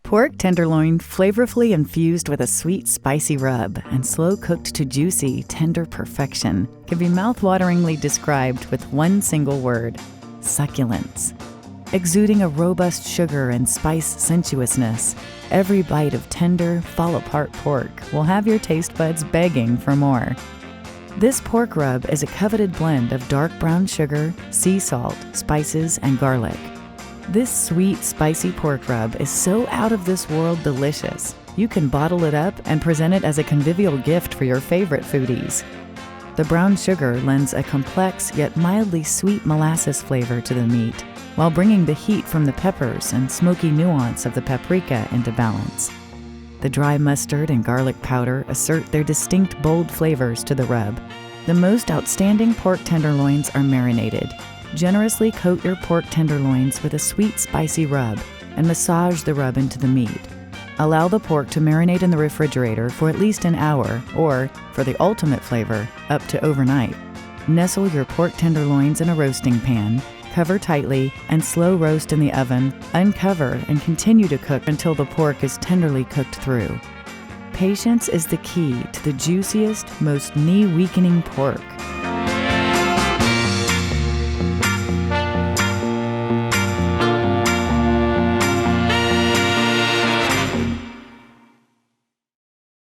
Pork tenderloin flavorfully infused with a sweet, spicy rub and slow-cooked to juicy, tender perfection can be mouth-wateringly described with one single word: succulence. Exuding a robust sugar and spice sensuousness, every bite of tender, fall-apart pork will have your taste buds begging for more. This pork rub is a coveted blend of dark brown sugar, sea salt, spices, and garlic. This sweet, spicy pork rub is so out-of-this-world delicious, you can bottle it up and present it as a convivial gift for your favorite foodies. The brown sugar lends a complex yet mildly sweet molasses flavor to the meat, while bringing the heat from the peppers and smoky nuance of the paprika into balance. The dry mustard and garlic powder assert their distinct bold flavors to the rub. The most outstanding pork tenderloins are marinated. Generously coat your pork tenderloins with a sweet, spicy rub and massage the rub into the meat. Allow the pork to marinate in the refrigerator for at least an hour or, for the ultimate flavor, up to overnight. Nestle your pork tenderloins in a roasting pan, cover tightly, and slow roast in the oven. Uncover and continue to cook until the pork is tenderly cooked through. Patience is the key to the juiciest, most knee-weakening pork.